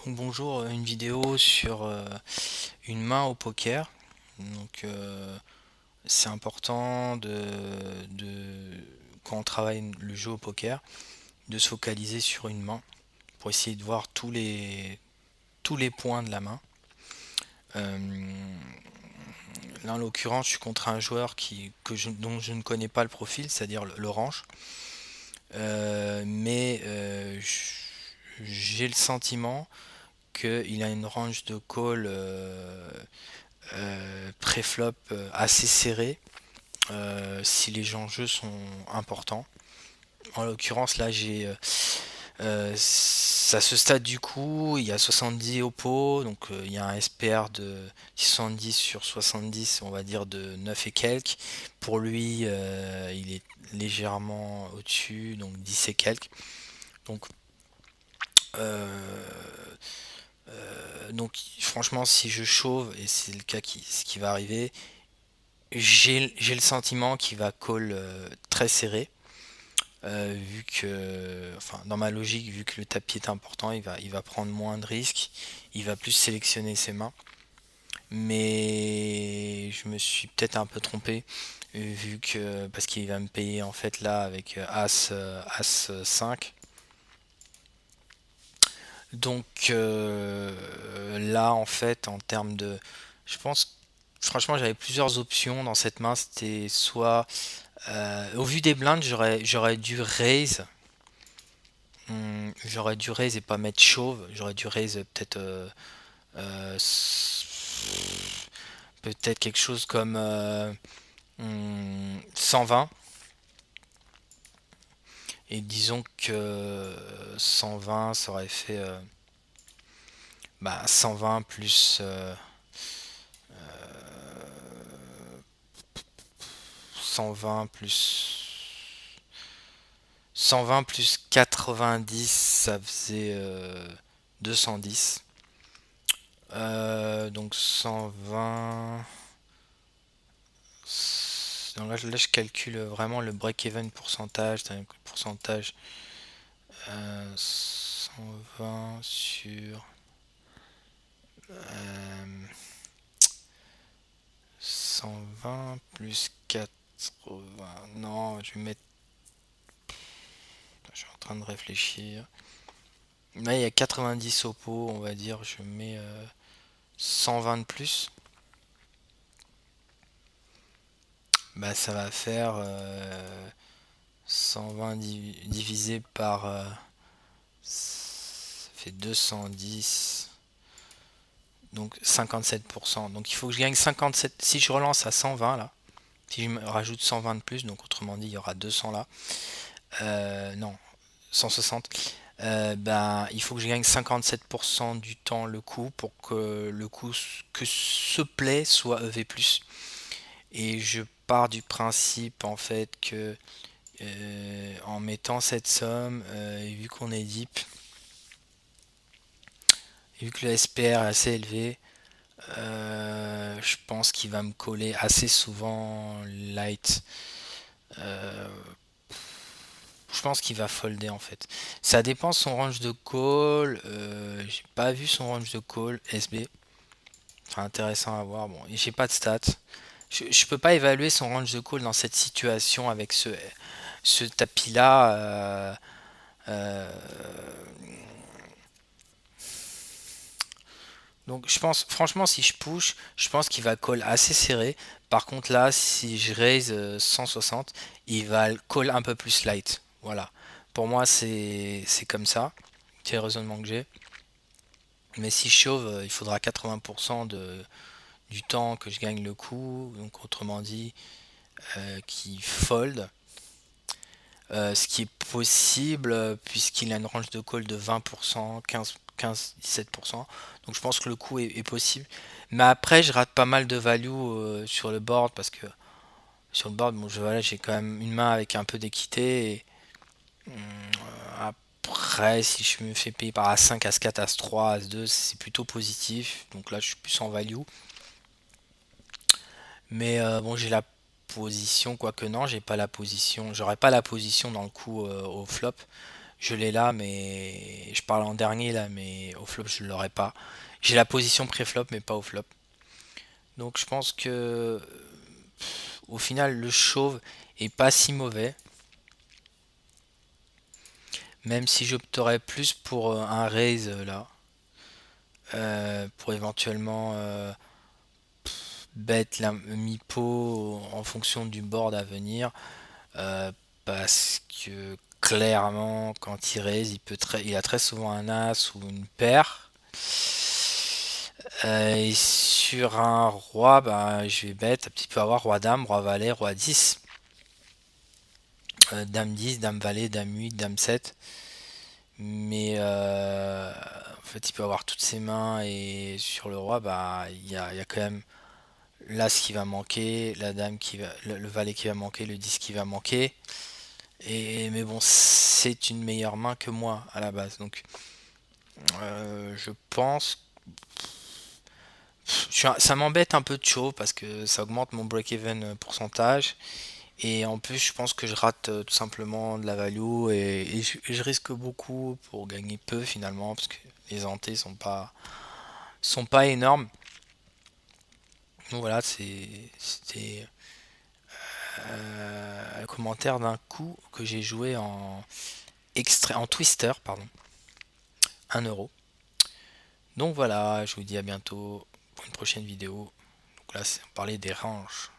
Donc bonjour, une vidéo sur une main au poker. Donc c'est important quand on travaille le jeu au poker de se focaliser sur une main pour essayer de voir tous les points de la main. Euh, Là en l'occurrence je suis contre un joueur dont je ne connais pas le profil, c'est-à-dire l'orange. Mais j'ai le sentiment qu'il a une range de call pré-flop assez serré si les enjeux sont importants. En l'occurrence, là, à ce stade du coup, il y a 70 au pot, donc il y a un SPR de 70 sur 70, on va dire de 9 et quelques. Pour lui, il est légèrement au-dessus, donc 10 et quelques. Donc, euh, donc franchement, si je chauffe, et c'est le cas ce qui va arriver, j'ai le sentiment qu'il va call très serré. Vu que, enfin, dans ma logique, vu que le tapis est important, il va prendre moins de risques, il va plus sélectionner ses mains. Mais je me suis peut-être un peu trompé, vu que, parce qu'il va me payer en fait là avec As 5. Donc là, en fait, en termes de. Je pense, franchement, j'avais plusieurs options dans cette main. C'était soit. Au vu des blindes, j'aurais dû raise. J'aurais dû raise et pas mettre chauve. J'aurais dû raise peut-être euh, peut-être quelque chose comme 120. Et disons que 120 ça aurait fait 120 plus 120 plus 90, ça faisait 210. Donc 120. Donc là, je calcule vraiment le break-even pourcentage. C'est un pourcentage 120 sur 120 plus 80. Non, je vais mettre. Je suis en train de réfléchir. Là, il y a 90 au pot, on va dire. Je mets 120 de plus. Bah, ça va faire 120 divisé par. Ça fait 210. Donc 57%. Donc il faut que je gagne 57. Si je relance à 120 là, si je me rajoute 120 de plus, donc autrement dit il y aura 200 là. Non, 160. Ben, il faut que je gagne 57% du temps le coup pour que le coup que ce play soit EV+. Et je pars du principe en fait que en mettant cette somme, vu qu'on est deep, et vu que le SPR est assez élevé, je pense qu'il va me coller assez souvent light. Euh, je pense qu'il va folder en fait. Ça dépend de son range de call. J'ai pas vu son range de call SB. Enfin, intéressant à voir. Bon, et j'ai pas de stats. Je peux pas évaluer son range de call dans cette situation avec ce tapis là. Euh, donc je pense, franchement, si je push, je pense qu'il va call assez serré. Par contre là, si je raise 160, il va call un peu plus light. Voilà. Pour moi, c'est comme ça. C'est le raisonnement que j'ai. Mais si je chauffe, il faudra 80% du temps que je gagne le coup. Donc autrement dit, qui fold. Ce qui est possible puisqu'il a une range de call de 20%, 15-17%. Donc je pense que le coup est possible. Mais après, je rate pas mal de value sur le board parce que sur le board, bon, voilà, j'ai quand même une main avec un peu d'équité. Et, après, si je me fais payer par As5, As4, As3, As2, c'est plutôt positif. Donc là, je suis plus en value. Mais bon, j'ai la position, quoique non, j'ai pas la position. J'aurais pas la position dans le coup au flop. Je l'ai là, mais je parle en dernier là, mais au flop je ne l'aurai pas. J'ai la position pré-flop mais pas au flop. Donc je pense que au final le chauve est pas si mauvais. Même si j'opterais plus pour un raise là. Pour éventuellement bet la mi-pot en fonction du board à venir. euh, Parce que clairement quand il raise il a très souvent un as ou une paire. Et sur un roi, bah, je vais bet un petit peu avoir roi dame, roi valet, roi 10, dame 10, dame valet, dame 8, dame 7. Mais en fait, il peut avoir toutes ses mains et sur le roi, bah, il y a quand même l'as qui va manquer, la dame qui va, le valet qui va manquer, le 10 qui va manquer. Et mais bon, c'est une meilleure main que moi à la base. Donc, je pense, ça m'embête un peu de chaud parce que ça augmente mon break-even pourcentage. Et en plus, je pense que je rate tout simplement de la value et je risque beaucoup pour gagner peu finalement parce que les antés sont pas énormes. Donc voilà, c'était un commentaire d'un coup que j'ai joué en twister, pardon, 1 euro. Donc voilà, je vous dis à bientôt pour une prochaine vidéo. Donc là, on parlait des ranges.